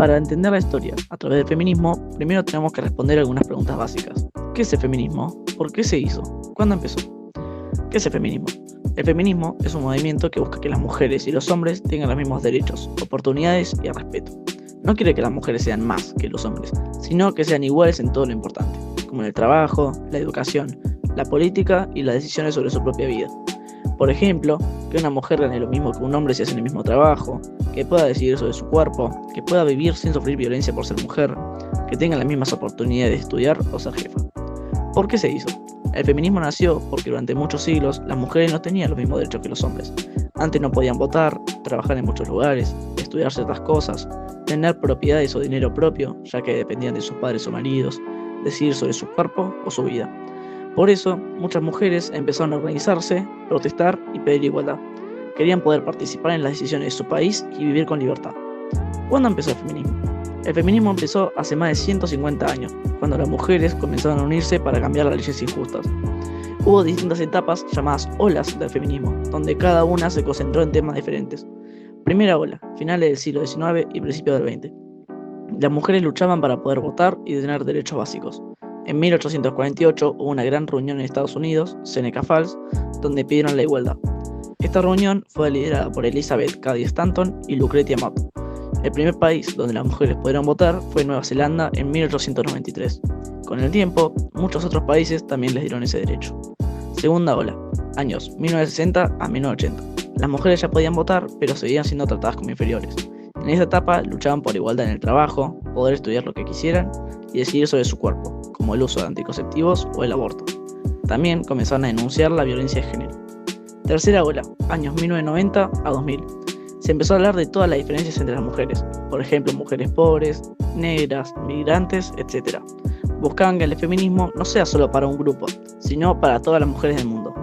Para entender la historia a través del feminismo, primero tenemos que responder algunas preguntas básicas. ¿Qué es el feminismo? ¿Por qué se hizo? ¿Cuándo empezó? ¿Qué es el feminismo? El feminismo es un movimiento que busca que las mujeres y los hombres tengan los mismos derechos, oportunidades y respeto. No quiere que las mujeres sean más que los hombres, sino que sean iguales en todo lo importante, como en el trabajo, la educación, la política y las decisiones sobre su propia vida. Por ejemplo, que una mujer gane lo mismo que un hombre si hace el mismo trabajo, que pueda decidir sobre su cuerpo, que pueda vivir sin sufrir violencia por ser mujer, que tenga las mismas oportunidades de estudiar o ser jefa. ¿Por qué se hizo? El feminismo nació porque durante muchos siglos las mujeres no tenían los mismos derechos que los hombres. Antes no podían votar, trabajar en muchos lugares, estudiar ciertas cosas, tener propiedades o dinero propio, ya que dependían de sus padres o maridos, decidir sobre su cuerpo o su vida. Por eso, muchas mujeres empezaron a organizarse, protestar y pedir igualdad. Querían poder participar en las decisiones de su país y vivir con libertad. ¿Cuándo empezó el feminismo? El feminismo empezó hace más de 150 años, cuando las mujeres comenzaron a unirse para cambiar las leyes injustas. Hubo distintas etapas llamadas olas del feminismo, donde cada una se concentró en temas diferentes. Primera ola, finales del siglo XIX y principios del XX. Las mujeres luchaban para poder votar y tener derechos básicos. En 1848 hubo una gran reunión en Estados Unidos, Seneca Falls, donde pidieron la igualdad. Esta reunión fue liderada por Elizabeth Cady Stanton y Lucretia Mott. El primer país donde las mujeres pudieron votar fue Nueva Zelanda en 1893. Con el tiempo, muchos otros países también les dieron ese derecho. Segunda ola, años 1960 a 1980. Las mujeres ya podían votar, pero seguían siendo tratadas como inferiores. En esta etapa luchaban por igualdad en el trabajo, poder estudiar lo que quisieran y decidir sobre su cuerpo, como el uso de anticonceptivos o el aborto. También comenzaron a denunciar la violencia de género. Tercera ola, años 1990 a 2000. Se empezó a hablar de todas las diferencias entre las mujeres, por ejemplo, mujeres pobres, negras, migrantes, etc. Buscaban que el feminismo no sea solo para un grupo, sino para todas las mujeres del mundo.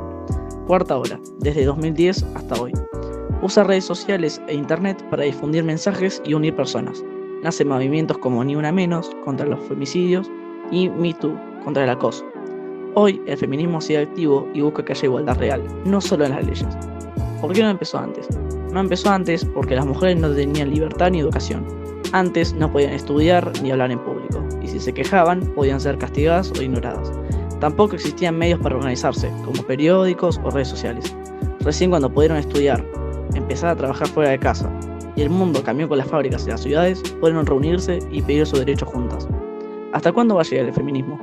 Cuarta ola, desde 2010 hasta hoy. Usa redes sociales e internet para difundir mensajes y unir personas. Nacen movimientos como Ni Una Menos contra los femicidios y Me Too contra el acoso. Hoy el feminismo sigue activo y busca que haya igualdad real, no solo en las leyes. ¿Por qué no empezó antes? No empezó antes porque las mujeres no tenían libertad ni educación. Antes no podían estudiar ni hablar en público, y si se quejaban podían ser castigadas o ignoradas. Tampoco existían medios para organizarse, como periódicos o redes sociales. Recién cuando pudieron estudiar, empezar a trabajar fuera de casa, y el mundo cambió con las fábricas y las ciudades, pudieron reunirse y pedir sus derechos juntas. ¿Hasta cuándo va a llegar el feminismo?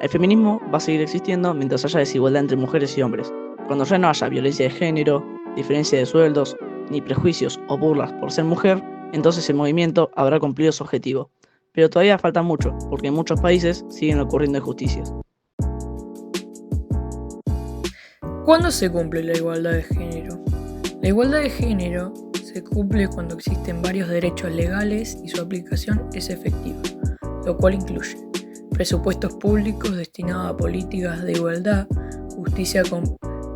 El feminismo va a seguir existiendo mientras haya desigualdad entre mujeres y hombres. Cuando ya no haya violencia de género, diferencia de sueldos, ni prejuicios o burlas por ser mujer, entonces el movimiento habrá cumplido su objetivo. Pero todavía falta mucho, porque en muchos países siguen ocurriendo injusticias. ¿Cuándo se cumple la igualdad de género? La igualdad de género se cumple cuando existen varios derechos legales y su aplicación es efectiva, lo cual incluye presupuestos públicos destinados a políticas de igualdad, justicia con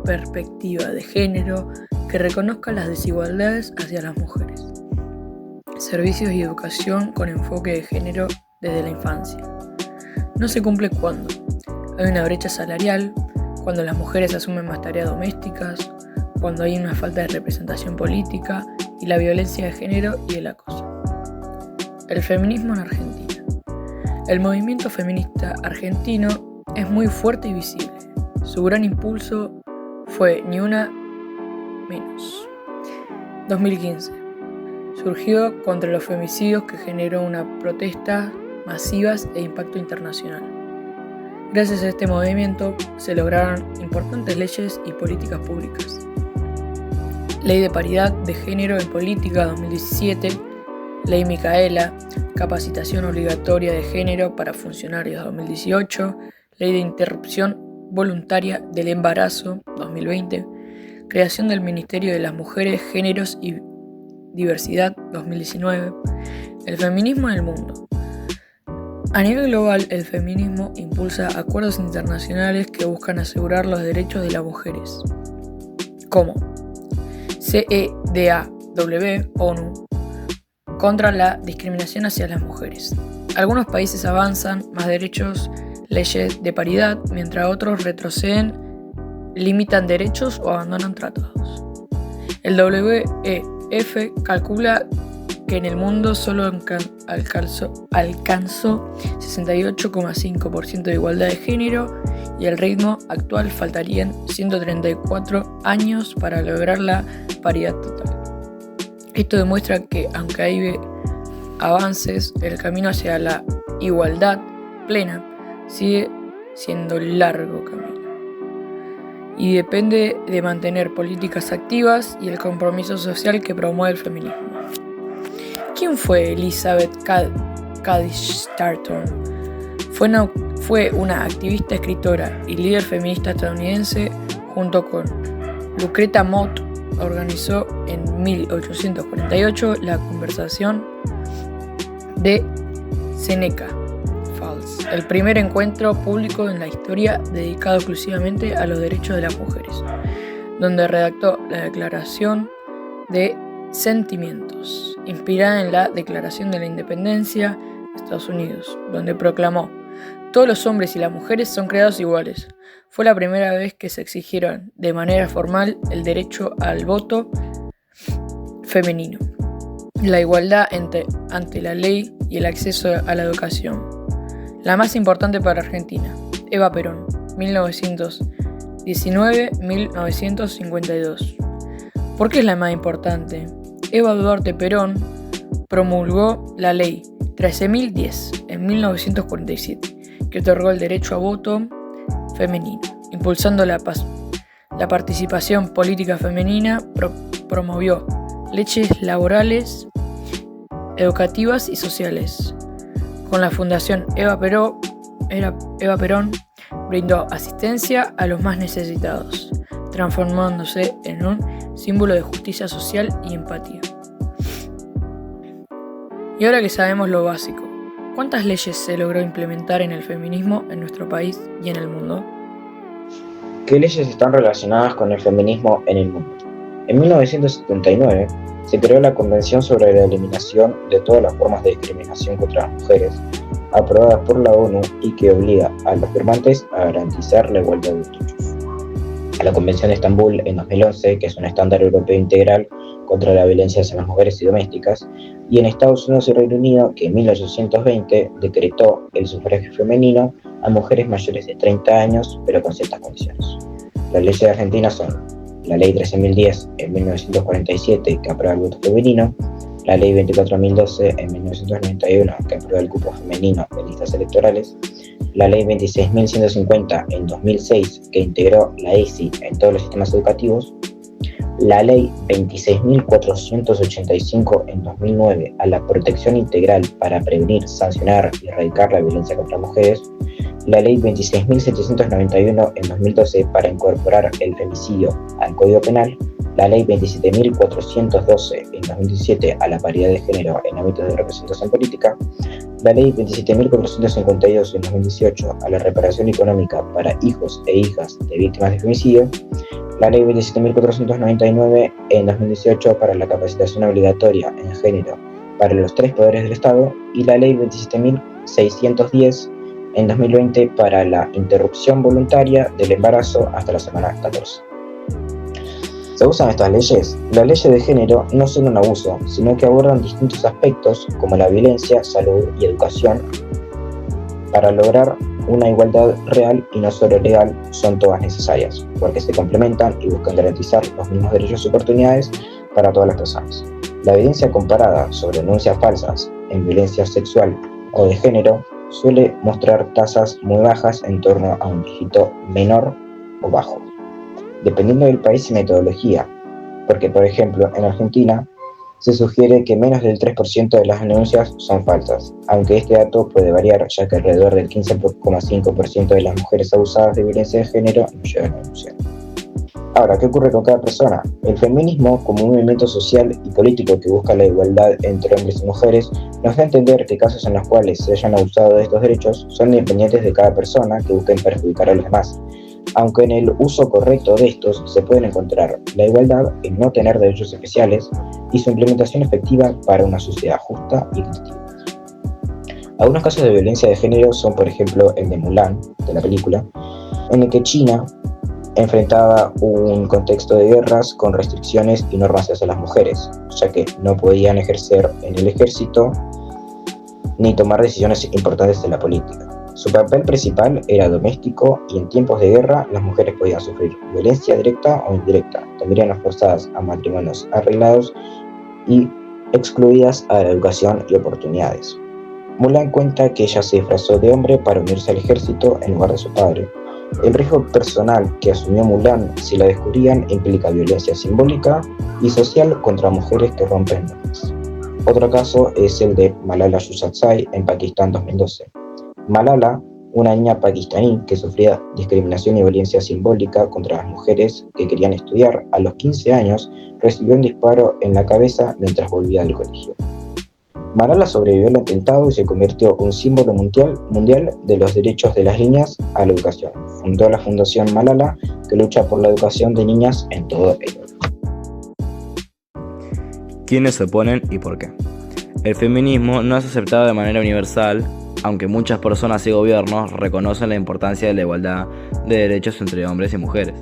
perspectiva de género, que reconozca las desigualdades hacia las mujeres, servicios y educación con enfoque de género desde la infancia. No se cumple cuando hay una brecha salarial, cuando las mujeres asumen más tareas domésticas, cuando hay una falta de representación política y la violencia de género y el acoso. El feminismo en Argentina. El movimiento feminista argentino es muy fuerte y visible. Su gran impulso fue Ni Una Menos. 2015. Surgió contra los femicidios que generó una protesta masivas e impacto internacional. Gracias a este movimiento se lograron importantes leyes y políticas públicas. Ley de Paridad de Género en Política 2017, Ley Micaela, Capacitación Obligatoria de Género para Funcionarios 2018, Ley de Interrupción Voluntaria del Embarazo 2020, Creación del Ministerio de las Mujeres, Géneros y Diversidad 2019, el feminismo en el mundo. A nivel global, el feminismo impulsa acuerdos internacionales que buscan asegurar los derechos de las mujeres, como CEDAW, ONU, contra la discriminación hacia las mujeres. Algunos países avanzan más derechos, leyes de paridad, mientras otros retroceden, limitan derechos o abandonan tratados. El WEF calcula que en el mundo solo alcanzó 68,5% de igualdad de género y el ritmo actual faltarían 134 años para lograr la paridad total. Esto demuestra que, aunque hay avances, el camino hacia la igualdad plena sigue siendo largo camino y depende de mantener políticas activas y el compromiso social que promueve el feminismo. ¿Quién fue Elizabeth Cady Stanton? Fue una activista, escritora y líder feminista estadounidense. Junto con Lucretia Mott organizó en 1848 la Conversación de Seneca Falls, el primer encuentro público en la historia dedicado exclusivamente a los derechos de las mujeres, donde redactó la Declaración de Sentimientos, inspirada en la Declaración de la Independencia de Estados Unidos, donde proclamó: todos los hombres y las mujeres son creados iguales. Fue la primera vez que se exigieron de manera formal el derecho al voto femenino, la igualdad ante la ley y el acceso a la educación. La más importante para Argentina, Eva Perón, 1919-1952. ¿Por qué es la más importante? Eva Duarte Perón promulgó la Ley 13.010 en 1947, que otorgó el derecho a voto femenino, impulsando la participación política femenina, promovió leyes laborales, educativas y sociales. Con la Fundación Eva Perón brindó asistencia a los más necesitados, transformándose en un símbolo de justicia social y empatía. Y ahora que sabemos lo básico, ¿cuántas leyes se logró implementar en el feminismo en nuestro país y en el mundo? ¿Qué leyes están relacionadas con el feminismo en el mundo? En 1979 se creó la Convención sobre la Eliminación de todas las formas de discriminación contra las mujeres, aprobada por la ONU y que obliga a los firmantes a garantizar la igualdad de derechos. A la Convención de Estambul en 2011, que es un estándar europeo integral contra la violencia hacia las mujeres y domésticas, y en Estados Unidos y Reino Unido, que en 1820 decretó el sufragio femenino a mujeres mayores de 30 años, pero con ciertas condiciones. Las leyes de Argentina son la Ley 13.010 en 1947, que aprueba el voto femenino, la Ley 24.012 en 1991, que aprueba el cupo femenino en listas electorales, la Ley 26.150 en 2006, que integró la ESI en todos los sistemas educativos, la Ley 26.485 en 2009 a la protección integral para prevenir, sancionar y erradicar la violencia contra mujeres, la Ley 26.791 en 2012 para incorporar el femicidio al Código Penal, la Ley 27.412 en 2017 a la paridad de género en ámbitos de representación política, la Ley 27.452 en 2018 a la reparación económica para hijos e hijas de víctimas de femicidio, la Ley 27.499 en 2018 para la capacitación obligatoria en género para los 3 poderes del Estado y la Ley 27.610 en 2020 para la interrupción voluntaria del embarazo hasta la semana 14. ¿Se usan estas leyes? Las leyes de género no son un abuso, sino que abordan distintos aspectos como la violencia, salud y educación para lograr una igualdad real y no solo legal. Son todas necesarias, porque se complementan y buscan garantizar los mismos derechos y oportunidades para todas las personas. La evidencia comparada sobre denuncias falsas en violencia sexual o de género suele mostrar tasas muy bajas en torno a un dígito menor o bajo, dependiendo del país y metodología, porque por ejemplo en Argentina se sugiere que menos del 3% de las denuncias son falsas, aunque este dato puede variar, ya que alrededor del 15,5% de las mujeres abusadas de violencia de género no llegan a denunciar. Ahora, ¿qué ocurre con cada persona? El feminismo, como un movimiento social y político que busca la igualdad entre hombres y mujeres, nos da a entender que casos en los cuales se hayan abusado de estos derechos son independientes de cada persona que busquen perjudicar a los demás, aunque en el uso correcto de estos se pueden encontrar la igualdad en no tener derechos especiales y su implementación efectiva para una sociedad justa y equitativa. Algunos casos de violencia de género son, por ejemplo, el de Mulan, de la película, en el que China enfrentaba un contexto de guerras con restricciones y normas hacia las mujeres, ya que no podían ejercer en el ejército ni tomar decisiones importantes en la política. Su papel principal era doméstico y en tiempos de guerra las mujeres podían sufrir violencia directa o indirecta, también eran forzadas a matrimonios arreglados y excluidas a la educación y oportunidades. Mulan cuenta que ella se disfrazó de hombre para unirse al ejército en lugar de su padre. El riesgo personal que asumió Mulan si la descubrían implica violencia simbólica y social contra mujeres que rompen normas. Otro caso es el de Malala Yousafzai en Pakistán 2012. Malala, una niña pakistaní que sufría discriminación y violencia simbólica contra las mujeres que querían estudiar, a los 15 años recibió un disparo en la cabeza mientras volvía del colegio. Malala sobrevivió al atentado y se convirtió en un símbolo mundial de los derechos de las niñas a la educación. Fundó la Fundación Malala, que lucha por la educación de niñas en todo el mundo. ¿Quiénes se oponen y por qué? El feminismo no es aceptado de manera universal, aunque muchas personas y gobiernos reconocen la importancia de la igualdad de derechos entre hombres y mujeres.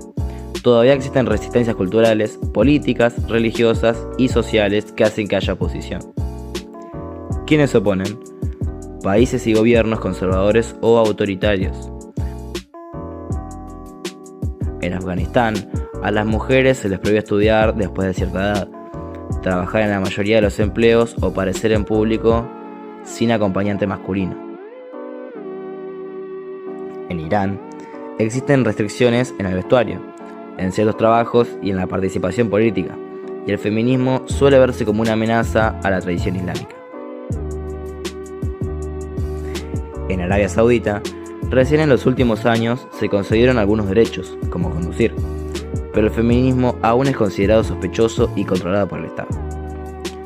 Todavía existen resistencias culturales, políticas, religiosas y sociales que hacen que haya oposición. ¿Quiénes se oponen? Países y gobiernos conservadores o autoritarios. En Afganistán, a las mujeres se les prohíbe estudiar después de cierta edad, trabajar en la mayoría de los empleos o aparecer en público sin acompañante masculino. En Irán, existen restricciones en el vestuario, en ciertos trabajos y en la participación política, y el feminismo suele verse como una amenaza a la tradición islámica. En Arabia Saudita, recién en los últimos años se concedieron algunos derechos, como conducir, pero el feminismo aún es considerado sospechoso y controlado por el Estado.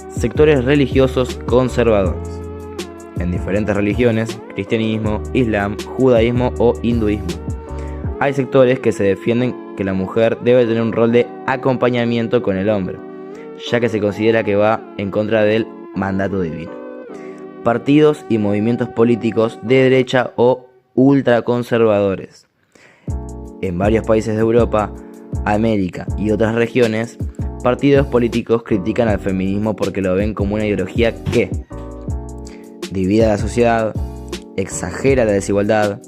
Sectores religiosos conservadores. En diferentes religiones, cristianismo, islam, judaísmo o hinduismo, hay sectores que se defienden que la mujer debe tener un rol de acompañamiento con el hombre, ya que se considera que va en contra del mandato divino. Partidos y movimientos políticos de derecha o ultraconservadores. En varios países de Europa, América y otras regiones, partidos políticos critican al feminismo porque lo ven como una ideología que divide a la sociedad, exagera la desigualdad,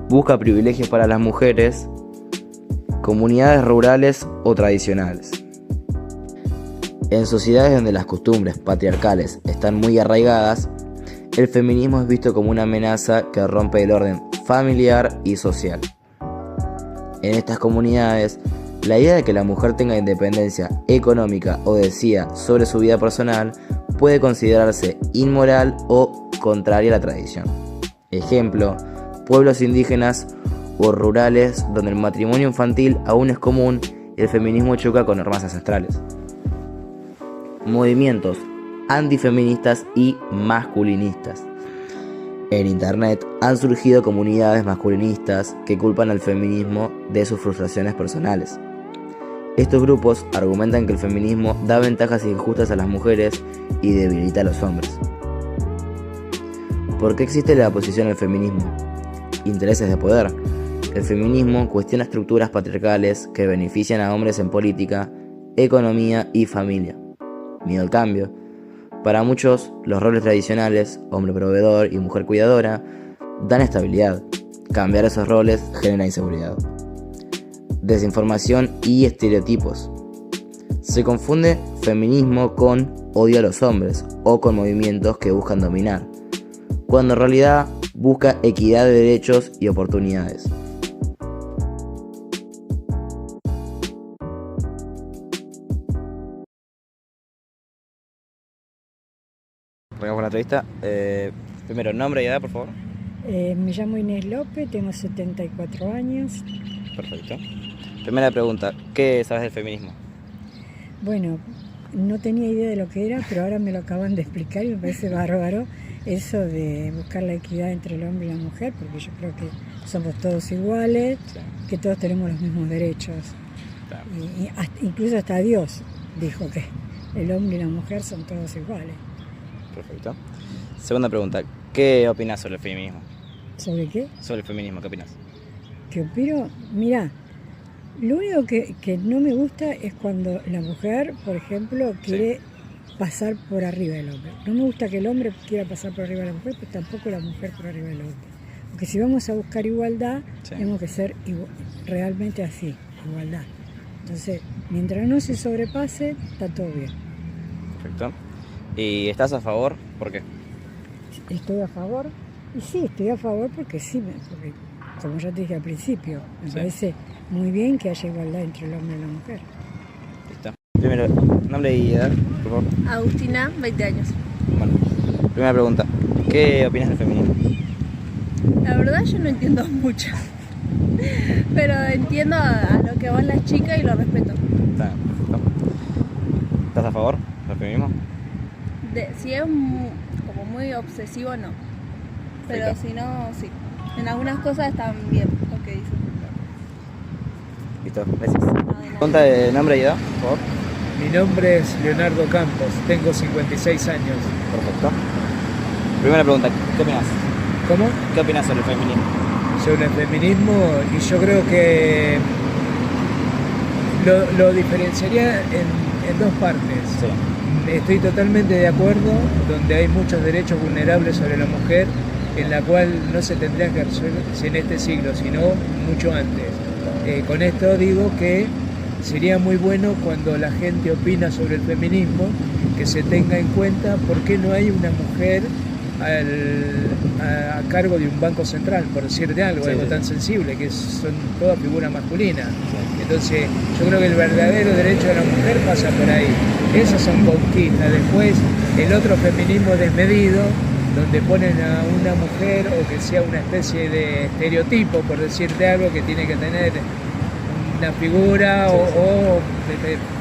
busca privilegios para las mujeres, comunidades rurales o tradicionales. En sociedades donde las costumbres patriarcales están muy arraigadas, el feminismo es visto como una amenaza que rompe el orden familiar y social. En estas comunidades, la idea de que la mujer tenga independencia económica o decida sobre su vida personal puede considerarse inmoral o contraria a la tradición. Ejemplo, pueblos indígenas o rurales donde el matrimonio infantil aún es común y el feminismo choca con normas ancestrales. Movimientos antifeministas y masculinistas. En internet han surgido comunidades masculinistas que culpan al feminismo de sus frustraciones personales. Estos grupos argumentan que el feminismo da ventajas injustas a las mujeres y debilita a los hombres. ¿Por qué existe la oposición al feminismo? Intereses de poder. El feminismo cuestiona estructuras patriarcales que benefician a hombres en política, economía y familia. Miedo al cambio. Para muchos, los roles tradicionales, hombre proveedor y mujer cuidadora, dan estabilidad. Cambiar esos roles genera inseguridad. Desinformación y estereotipos. Se confunde feminismo con odio a los hombres o con movimientos que buscan dominar, cuando en realidad busca equidad de derechos y oportunidades. Vamos con la entrevista. Primero, nombre y edad, por favor. Me llamo Inés López, tengo 74 años. Perfecto. Primera pregunta, ¿qué sabes del feminismo? Bueno, no tenía idea de lo que era, pero ahora me lo acaban de explicar y me parece bárbaro eso de buscar la equidad entre el hombre y la mujer, porque yo creo que somos todos iguales, sí, que todos tenemos los mismos derechos. Claro. Incluso hasta Dios dijo que el hombre y la mujer son todos iguales. Perfecto. Segunda pregunta, ¿qué opinas sobre el feminismo? ¿Sobre qué? Sobre el feminismo, ¿qué opinas? ¿Qué opino? Mira, Lo único que no me gusta es cuando la mujer, por ejemplo, quiere pasar por arriba del hombre. No me gusta que el hombre quiera pasar por arriba de la mujer, pero tampoco la mujer por arriba del hombre. Porque si vamos a buscar igualdad, tenemos que ser realmente así, igualdad. Entonces, mientras no se sobrepase, está todo bien. Perfecto. ¿Y estás a favor? ¿Por qué? Estoy a favor, y sí, estoy a favor porque porque, como ya te dije al principio, me parece muy bien que haya igualdad entre el hombre y la mujer. Listo. Primero, nombre y edad, por favor. Agustina, 20 años. Bueno, primera pregunta. ¿Qué opinas del feminismo? La verdad yo no entiendo mucho, pero entiendo a lo que van las chicas y lo respeto. Está bien, perfecto. ¿Estás a favor del feminismo? Si es como muy obsesivo, no. Pero Perfecto. si no, sí. En algunas cosas están bien lo que dicen. Listo, gracias. No, de nada. Pregunta de nombre y edad, por favor. Mi nombre es Leonardo Campos, tengo 56 años. Perfecto. Primera pregunta, ¿qué opinas? ¿Cómo? ¿Qué opinas sobre el feminismo? Sobre el feminismo, y yo creo que lo diferenciaría en dos partes. Sí. Estoy totalmente de acuerdo, donde hay muchos derechos vulnerables sobre la mujer, en la cual no se tendrían que resolver en este siglo, sino mucho antes. Con esto digo que sería muy bueno cuando la gente opina sobre el feminismo, que se tenga en cuenta por qué no hay una mujer a cargo de un banco central, por decirte algo, algo tan sensible, que son todas figuras masculinas. Entonces, yo creo que el verdadero derecho de la mujer pasa por ahí. Esas son conquistas. Después, el otro feminismo desmedido, donde ponen a una mujer o que sea una especie de estereotipo, por decirte algo, que tiene que tener una figura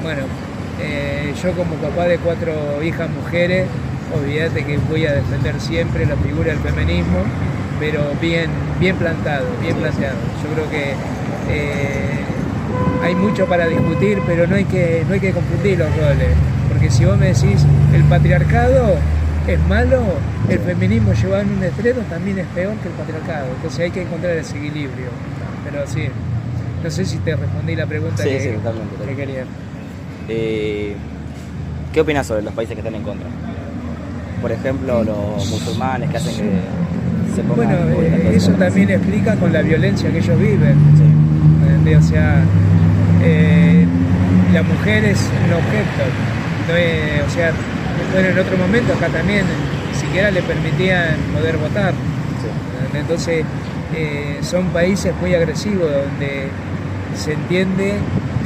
bueno, yo como papá de 4 hijas mujeres, olvídate que voy a defender siempre la figura del feminismo, pero bien plantado, bien planteado. Yo creo que hay mucho para discutir, pero no hay que confundir los roles, porque si vos me decís el patriarcado es malo, el feminismo llevado en un extremo también es peor que el patriarcado, entonces hay que encontrar ese equilibrio. Pero sí, no sé si te respondí la pregunta que quería. ¿Qué opinas sobre los países que están en contra? Por ejemplo, los musulmanes que hacen que se pongan... Bueno, eso también explica con la violencia que ellos viven. Sí. O sea, la mujer es un objeto. No es, o sea, bueno, en otro momento acá también ni siquiera le permitían poder votar. Sí. Entonces, son países muy agresivos donde se entiende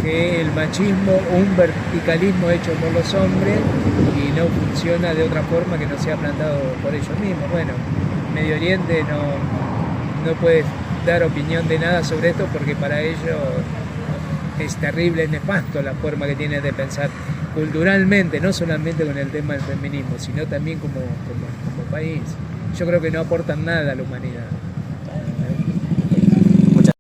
que el machismo o un verticalismo hecho por los hombres y no funciona de otra forma que no sea plantado por ellos mismos. Bueno, Medio Oriente no puede dar opinión de nada sobre esto porque para ellos es terrible, es nefasto la forma que tiene de pensar culturalmente, no solamente con el tema del feminismo, sino también como país. Yo creo que no aportan nada a la humanidad.